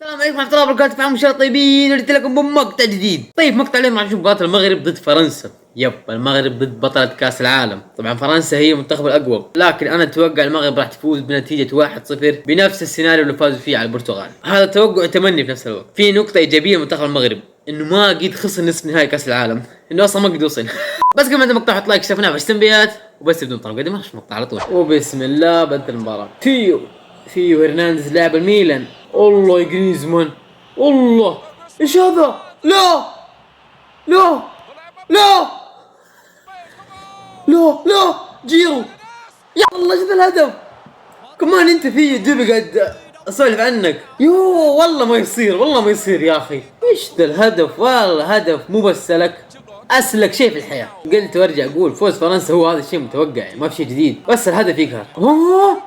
السلام عليكم ورحمة الله وبركاته، معكم شباب طيبين، ورجعت لكم بمقطع جديد. طيب مقطع اليوم راح نشوف مباراة المغرب ضد فرنسا. المغرب ضد بطلة كأس العالم. طبعا فرنسا هي المنتخب الأقوى، لكن أنا أتوقع المغرب راح تفوز بنتيجة 1-0 بنفس السيناريو اللي فازوا فيه على البرتغال. هذا توقع وتمني في نفس الوقت. في نقطة إيجابية لمنتخب المغرب، إنه ما قد خسر نصف نهائي كأس العالم، إنه أصلا ما قد وصل. بس قبل ما نبدأ المقطع حط لايك، اشتركنا في التنبيهات، وبس بدون طرف قدم المقطع على طول. وبسم الله بدأت المباراة. فيو هرنانديز لاعب الميلان. الله يا جريزمان، الله ايش هذا؟ لا لا لا لا جيرو، يا الله شوف الهدف كمان. انت في جيبي قاعد اسولف عنك. والله ما يصير، والله ما يصير يا اخي. ايش ذا الهدف؟ والله هدف مو بس اسلك شيء في الحياه. قلت وارجع اقول فوز فرنسا هو هذا الشيء متوقع، ما في شيء جديد، بس الهدف يقهر. الله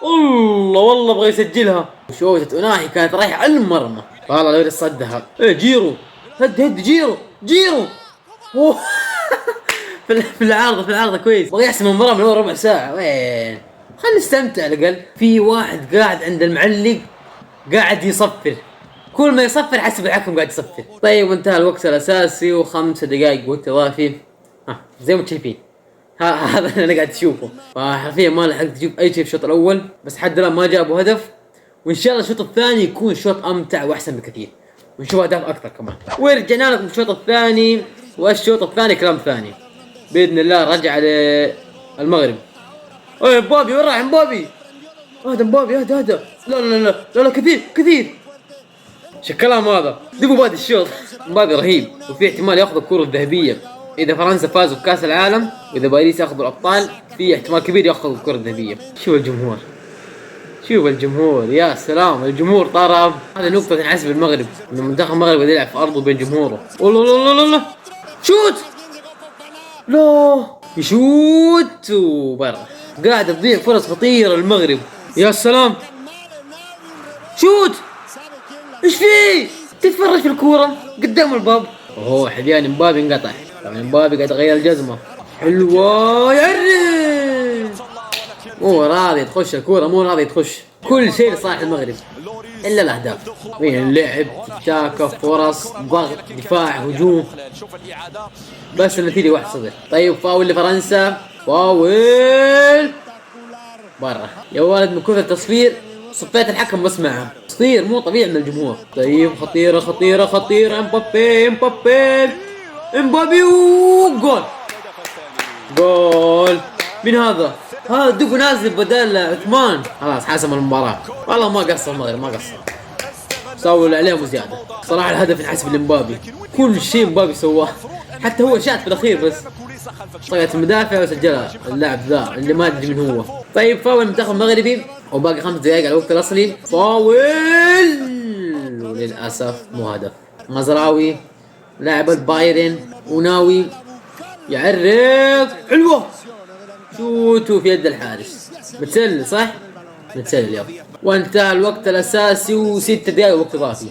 والله ابغى يسجلها. شوطة أناهي كانت رايحة على المرمى، والله لو صدها. ايه جيرو، هد جيرو أوه. في العارضة كويس. بغى يحسم المباراة من اول ربع ساعة. وين خلينا نستمتع على الأقل. في واحد قاعد عند المعلق قاعد يصفر، كل ما يصفر حسب الحكم قاعد يصفر. طيب انتهى الوقت الأساسي و5 دقائق وقت إضافي. زي ما شايفين هذا اللي انا قاعد اشوفه. فحرفيا ما لحقت اشوف اي شيء في الشوط الاول، بس حد الان ما جابوا هدف، وان شاء الله الشوط الثاني يكون شوط امتع واحسن بكثير، ونشوف اهداف اكثر كمان. ورجعنا لكم الشوط الثاني، والشوط الثاني كلام ثاني باذن الله. رجع المغرب. ايه مبابي، وين راح مبابي؟ اهدى مبابي، اهدى. لا كثير. شو الكلام هذا؟ دبوا بادي الشوط. مبابي رهيب، وفي احتمال ياخذ الكرة الذهبية إذا فرنسا فازوا بكأس العالم، وإذا باريس ياخذوا الأبطال في احتمال كبير ياخذوا الكرة الذهبية. شوف الجمهور، يا سلام، الجمهور طرب. هذه نقطة تنحسب المغرب، إنه منتخب المغرب يلعب في أرضه بين جمهوره. لا شوت، لا يشوت وبرا. قاعد تضيع فرص خطيرة المغرب. يا سلام، شوت. ايش فيه؟ تتفرج في الكورة قدام الباب. اوه حليان مبابي انقطع. طبعا مبابي قاعد يغير الجزمة. حلوة يعرف، مو راضي تخش الكورة، مو راضي تخش. كل شيء لصالح المغرب الا الاهداف. وين اللعب، تاكا، فرص، ضغط، دفاع، هجوم، بس النتيجة 1-0. طيب فاول لفرنسا، فاول برا. يا ولد من كثر التصفير صفيت الحكم بس معه. تصفير مو طبيعي من الجمهور. طيب خطيرة امبابي وجول. من هذا دقوا نازل بدل عثمان. خلاص حسم المباراة. والله ما قصر المغرب، ما قصر، سووا اللي عليهم وزيادة. صراحة الهدف ينحسب لمبابي، كل شيء مبابي سواه، حتى هو شات في الأخير بس طلعت المدافع وسجلها اللاعب ذا اللي ما ادري من هو. طيب فاول المنتخب المغربي وباقي 5 دقائق على الوقت الاصلي. فاول، وللاسف مو هدف. مزراوي لاعب البايرن وناوي يعرف. حلوه، شوتوا في يد الحارس. متسلل صح؟ متسلل يلا. وانتهى الوقت الاساسي و6 دقائق وقت اضافي.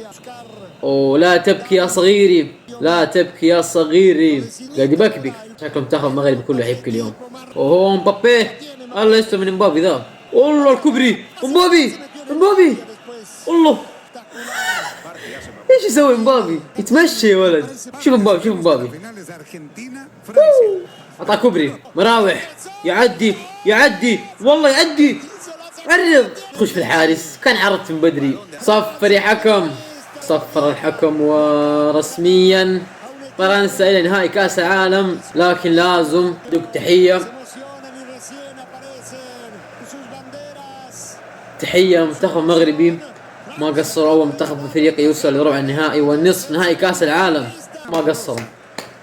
لا تبكي يا صغيري، لا تبكي يا صغيري. قاعد يبكبك. شكله منتخب المغرب كله يبكي اليوم. اوه مبابي، الله يستر من مبابي ذا. والله الكبري مبابي الله. ايش يسوي مبابي؟ يتمشى يا ولد. شوف مبابي اعطاه كبري مراوح. يعدي والله يعدي. عرض تخش في الحارس، كان عرضت من بدري. صفر يا حكم، صفر الحكم، ورسميا فرنسا الى نهائي كاس العالم. لكن لازم دوك تحية منتخب مغربي، ما قصروا. اول منتخب افريقي يوصل لربع النهائي والنصف نهائي كاس العالم، ما قصروا.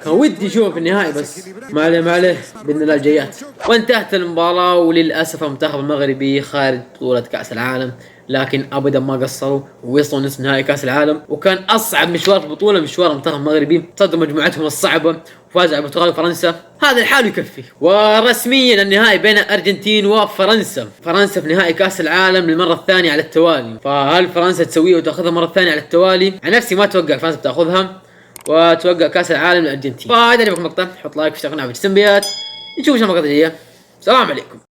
كان ودي اشوفه في النهائي بس ما عليه باذن الله الجايات. وانتهت المباراة، وللاسف المنتخب المغربي خارج بطولة كاس العالم، لكن ابدا ما قصروا ووصلوا نصف نهائي كاس العالم. وكان اصعب مشوار في البطولة مشوار المنتخب المغربي، صدوا مجموعتهم الصعبة وفازوا على البرتغال وفرنسا. هذا الحال يكفي. ورسميا النهائي بين الارجنتين وفرنسا. فرنسا في نهائي كاس العالم للمرة الثانية على التوالي، فهل فرنسا تسويه وتاخذها مرة ثانية على التوالي؟ عن نفسي ما اتوقع فرنسا بتاخذها، وتوقع كاس العالم للارجنتين. فهذا اللي بكم مقطع، حط لايك واشتركنا في التنبيهات. نشوف المقاطع الجايه. السلام عليكم.